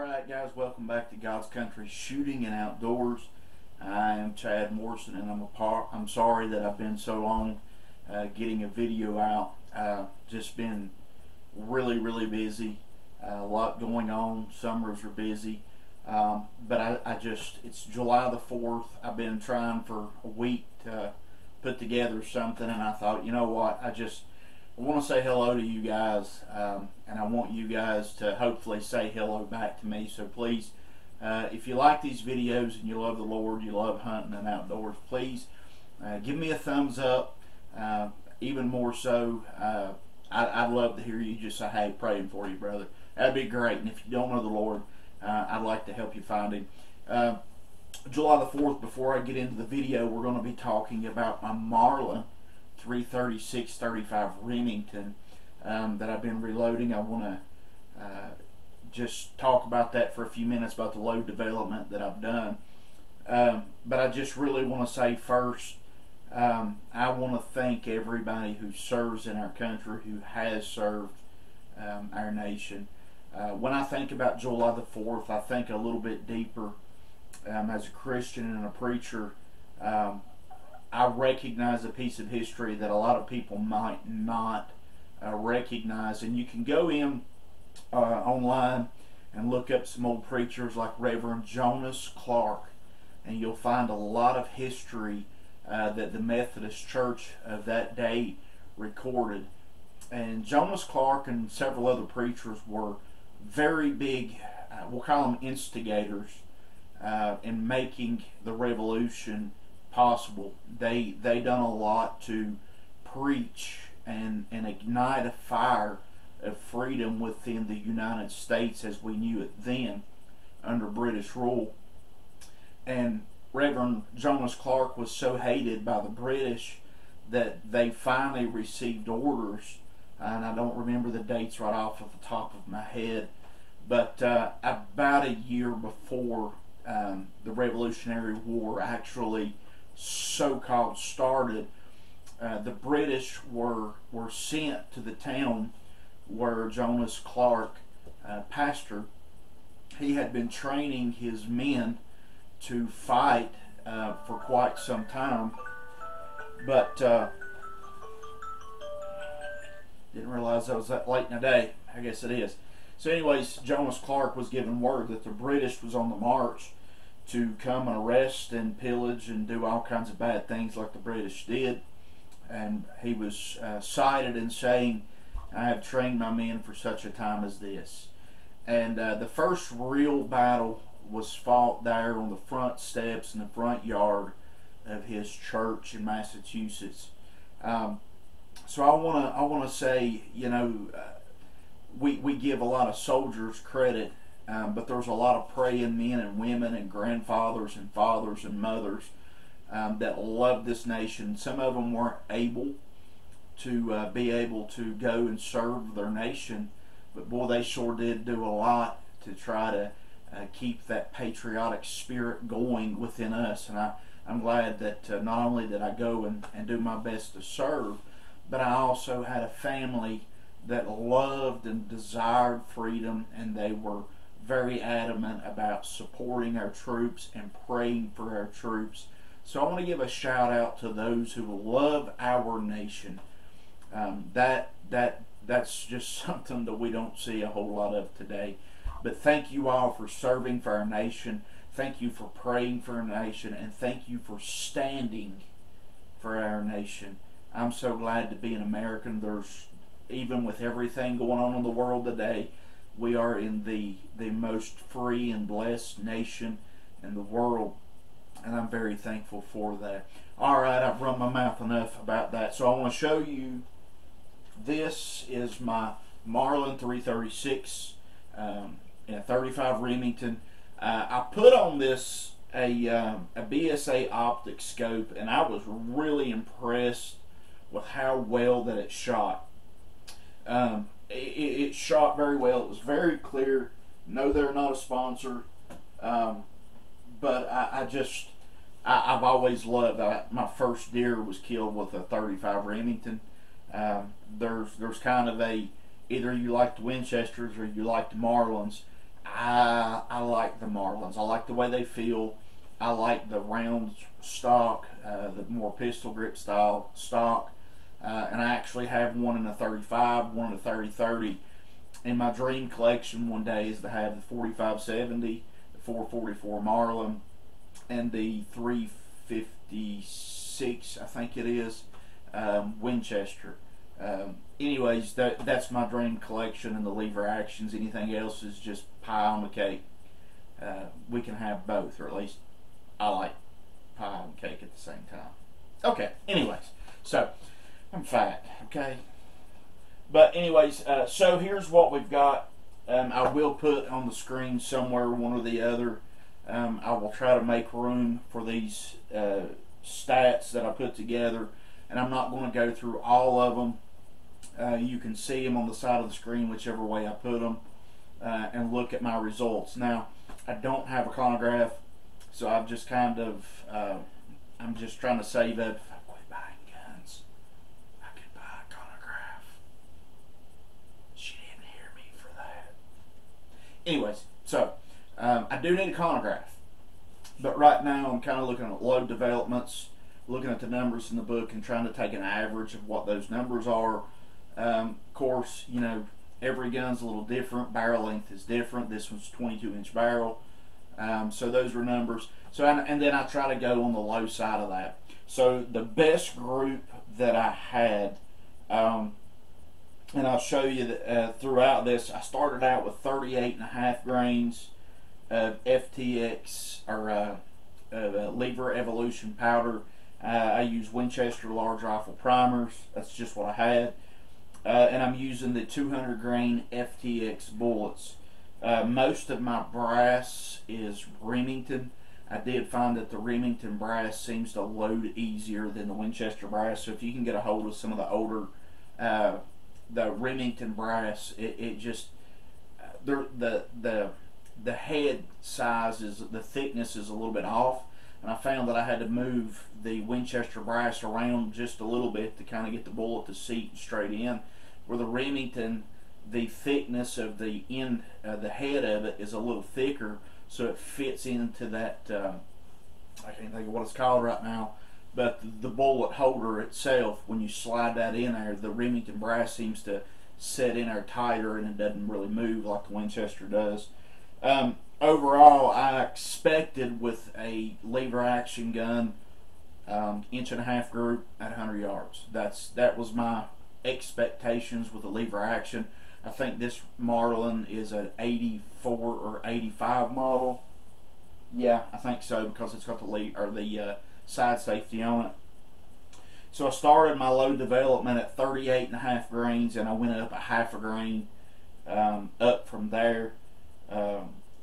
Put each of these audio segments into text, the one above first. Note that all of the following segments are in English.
Alright guys, welcome back to God's Country Shooting and Outdoors. I am Chad Morrison, and I'm sorry that I've been so long getting a video out. Just been really busy. A lot going on. Summers are busy. But it's July the 4th. I've been trying for a week to put together something, and I thought, you know what, I want to say hello to you guys, and I want you guys to hopefully say hello back to me. So please, if you like these videos and you love the Lord, you love hunting and outdoors, please give me a thumbs up. Even more so, I'd love to hear you just say, hey, praying for you, brother. That'd be great. And if you don't know the Lord, I'd like to help you find Him. July the 4th, before I get into the video, we're going to be talking about my Marlin 336-35 Remington that I've been reloading. I want to just talk about that for a few minutes, about the load development that I've done. But I just really want to say first, I want to thank everybody who serves in our country, who has served our nation. When I think about July the 4th, I think a little bit deeper. As a Christian and a preacher, I recognize a piece of history that a lot of people might not recognize. And you can go in online and look up some old preachers like Reverend Jonas Clark, and you'll find a lot of history that the Methodist Church of that day recorded. And Jonas Clark and several other preachers were very big, we'll call them instigators, in making the revolution possible. They done a lot to preach and ignite a fire of freedom within the United States as we knew it then under British rule. And Reverend Jonas Clark was so hated by the British that they finally received orders, and I don't remember the dates right off of the top of my head, but about a year before the Revolutionary War actually so-called started, the British were sent to the town where Jonas Clark pastored. He had been training his men to fight for quite some time, but didn't realize that was that late in the day. I guess it is. So anyways, Jonas Clark was given word that the British was on the march to come and arrest and pillage and do all kinds of bad things like the British did. And he was cited in saying, I have trained my men for such a time as this. And the first real battle was fought there on the front steps in the front yard of his church in Massachusetts. So I want to say, you know, we give a lot of soldiers credit, but there's a lot of praying men and women and grandfathers and fathers and mothers that love this nation. Some of them weren't able to be able to go and serve their nation, but boy, they sure did do a lot to try to keep that patriotic spirit going within us. And I'm glad that not only did I go and do my best to serve, but I also had a family that loved and desired freedom, and they were very adamant about supporting our troops and praying for our troops. So I want to give a shout out to those who love our nation. That's just something that we don't see a whole lot of today. But thank you all for serving for our nation. Thank you for praying for our nation, and thank you for standing for our nation. I'm so glad to be an American. Even with everything going on in the world today, we are in the most free and blessed nation in the world, and I'm very thankful for that. Alright, I've run my mouth enough about that. So I want to show you, this is my Marlin 336 in a 35 Remington. I put on this a BSA optic scope, and I was really impressed with how well that it shot. It shot very well. It was very clear. No, they're not a sponsor, but I've always loved that. My first deer was killed with a 35 Remington. There's kind of a, either you like the Winchesters or you like the Marlins. I like the Marlins. I like the way they feel. I like the round stock, the more pistol grip style stock. And I actually have one in a 35, one in a 30-30. And my dream collection one day is to have the 45-70, the 444 Marlin, and the 356, I think it is, Winchester. Anyways, that's my dream collection and the lever actions. Anything else is just pie on the cake. We can have both, or at least I like pie and cake at the same time. Okay, anyways, so I'm fat, okay? But anyways, so here's what we've got. I will put on the screen somewhere one or the other. I will try to make room for these stats that I put together, and I'm not going to go through all of them. You can see them on the side of the screen whichever way I put them, and look at my results. Now, I don't have a chronograph, so I've just kind of I'm just trying to save up. If I quit buying guns, I could buy a chronograph. She didn't hear me for that. Anyways, so I do need a chronograph, but right now I'm kind of looking at load developments, looking at the numbers in the book and trying to take an average of what those numbers are. Of course, you know, every gun's a little different. Barrel length is different. This one's 22-inch barrel. So those are numbers. So and then I try to go on the low side of that. So the best group that I had, and I'll show you that throughout this, I started out with 38.5 grains of FTX or Lever Evolution powder. I use Winchester large rifle primers. That's just what I had. And I'm using the 200 grain FTX bullets. Most of my brass is Remington. I did find that the Remington brass seems to load easier than the Winchester brass. So if you can get a hold of some of the older, the Remington brass, it just the head size is, the thickness is a little bit off, and I found that I had to move the Winchester brass around just a little bit to kind of get the bullet to seat straight in. Where the Remington, the thickness of the end, the head of it is a little thicker, so it fits into that. I can't think of what it's called right now, but the bullet holder itself, when you slide that in there, the Remington brass seems to set in there tighter, and it doesn't really move like the Winchester does. Overall, I expected with a lever action gun, 1.5-inch group at 100 yards. That was my expectations with the lever action. I think this Marlin is an 84 or 85 model. Yeah, I think so, because it's got the side safety on it. So I started my load development at 38.5 grains, and I went up a half a grain up from there.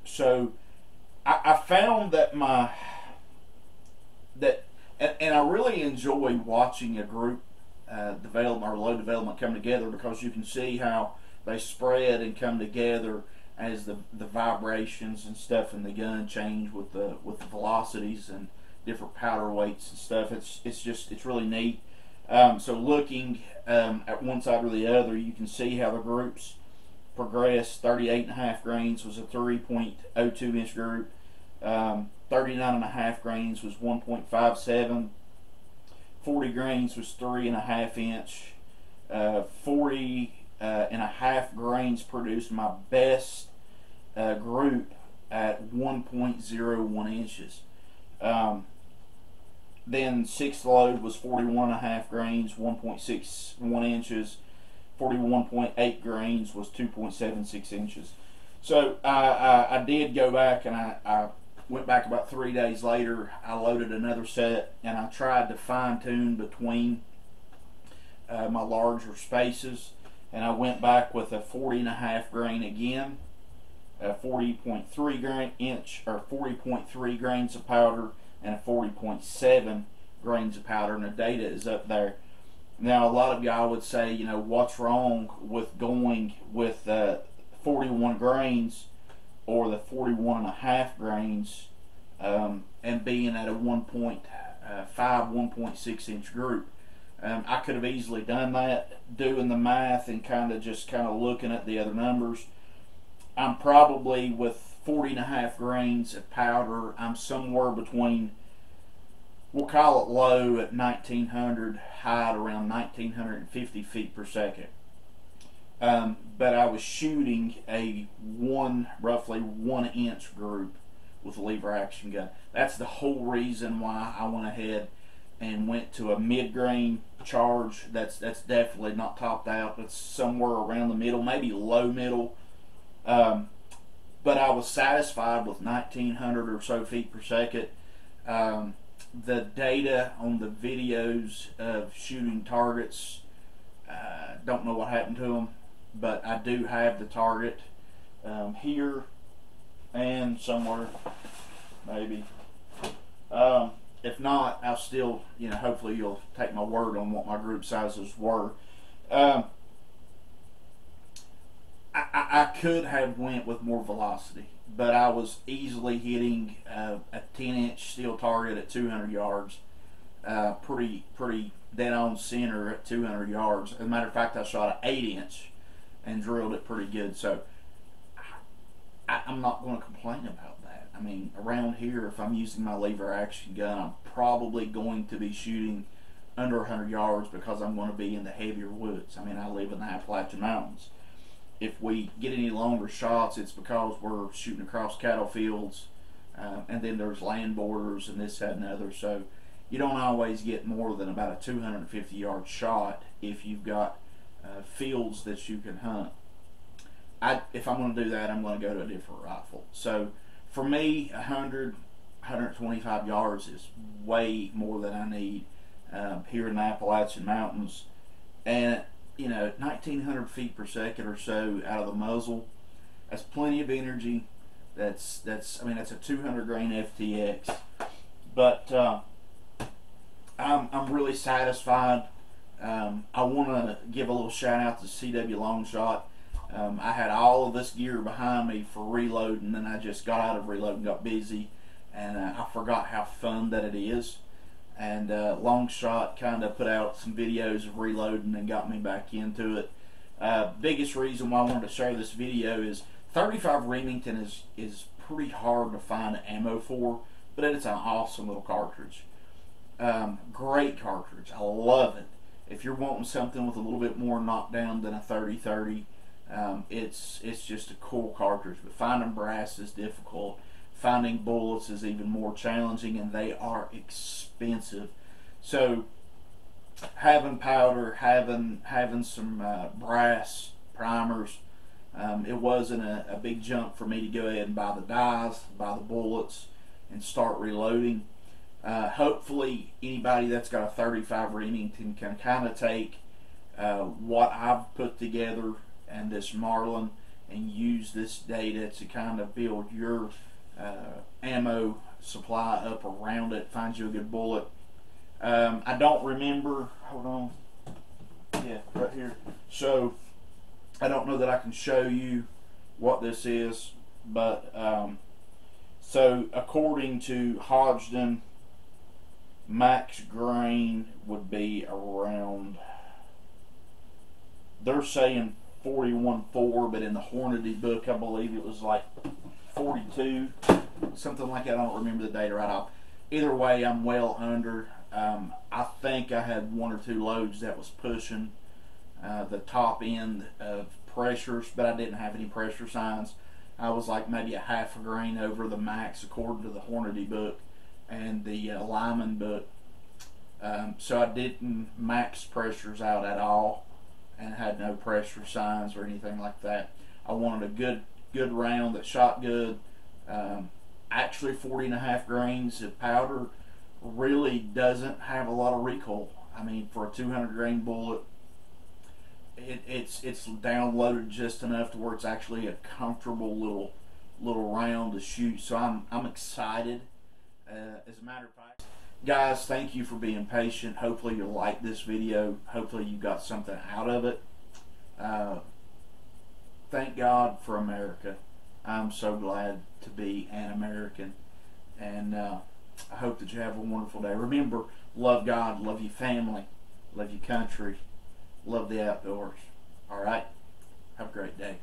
So I found that and I really enjoy watching a group development or load development come together, because you can see how they spread and come together as the vibrations and stuff in the gun change with the velocities and different powder weights and stuff. It's really neat. So looking at one side or the other, you can see how the groups progress. 38.5 grains was a 3.02-inch group. 39.5 grains was 1.57. 40 grains was 3.5-inch. 40.5 grains produced my best group at 1.01 inches. Then sixth load was 41.5 grains, 1.61 inches. 41.8 grains was 2.76 inches. So I did go back, and I went back about 3 days later. I loaded another set, and I tried to fine tune between my larger spaces, and I went back with a 40.5 grain again, a 40.3 inch or 40.3 grains of powder, and a 40.7 grains of powder, and the data is up there. Now, a lot of y'all would say, you know, what's wrong with going with 41 grains or the 41.5 grains and being at a 1.5, 1.6 inch group? I could have easily done that, doing the math and kind of looking at the other numbers. I'm probably with 40.5 grains of powder. I'm somewhere between, we'll call it low at 1900, high at around 1950 feet per second. But I was shooting a roughly 1 inch group with a lever action gun. That's the whole reason why I went ahead and went to a mid-grain charge. That's definitely not topped out. It's somewhere around the middle, maybe low middle. But I was satisfied with 1900 or so feet per second. The data on the videos of shooting targets, don't know what happened to them, but I do have the target here and somewhere, maybe. If not, I'll still, hopefully you'll take my word on what my group sizes were. I could have went with more velocity, but I was easily hitting a 10-inch steel target at 200 yards, pretty dead on center at 200 yards. As a matter of fact, I shot an 8-inch and drilled it pretty good. So I'm not going to complain about that. I mean, around here, if I'm using my lever action gun, I'm probably going to be shooting under 100 yards because I'm going to be in the heavier woods. I mean, I live in the Appalachian Mountains. If we get any longer shots, it's because we're shooting across cattle fields, and then there's land borders and this, that, and the other. So you don't always get more than about a 250-yard shot if you've got fields that you can hunt. If I'm going to do that, I'm going to go to a different rifle. So for me, 125 yards is way more than I need here in the Appalachian Mountains. And 1900 feet per second or so out of the muzzle, that's plenty of energy. That's a 200 grain FTX. But I'm really satisfied. I want to give a little shout out to CW Longshot. I had all of this gear behind me for reloading, and I just got out of reloading, got busy, and I forgot how fun that it is. And Longshot kind of put out some videos of reloading and got me back into it. Biggest reason why I wanted to share this video is 35 Remington is pretty hard to find ammo for, but it's an awesome little cartridge. Great cartridge. I love it. If you're wanting something with a little bit more knockdown than a 30-30, it's just a cool cartridge. But finding brass is difficult. Finding bullets is even more challenging, and they are expensive. So having powder, having some brass primers, it wasn't a big jump for me to go ahead and buy the dies, buy the bullets, and start reloading. Hopefully anybody that's got a 35 Remington can kind of take what I've put together and this Marlin and use this data to kind of build your ammo supply up around it, find you a good bullet. I don't remember, hold on, yeah, right here. So I don't know that I can show you what this is, but so according to Hodgdon, max grain would be around, they're saying 41.4, but in the Hornady book I believe it was like 42, something like that. I don't remember the data right off. Either way, I'm well under. I think I had 1 or 2 loads that was pushing the top end of pressures, but I didn't have any pressure signs. I was like maybe a half a grain over the max according to the Hornady book and the Lyman book. So I didn't max pressures out at all and had no pressure signs or anything like that. I wanted a good round that shot good. Actually 40.5 grains of powder really doesn't have a lot of recoil. I mean, for a 200 grain bullet, it's downloaded just enough to where it's actually a comfortable little round to shoot. So I'm excited. As a matter of fact, guys, thank you for being patient. Hopefully you'll like this video. Hopefully you got something out of it. Thank God for America. I'm so glad to be an American, and I hope that you have a wonderful day. Remember, love God, love your family, love your country, love the outdoors. All right? Have a great day.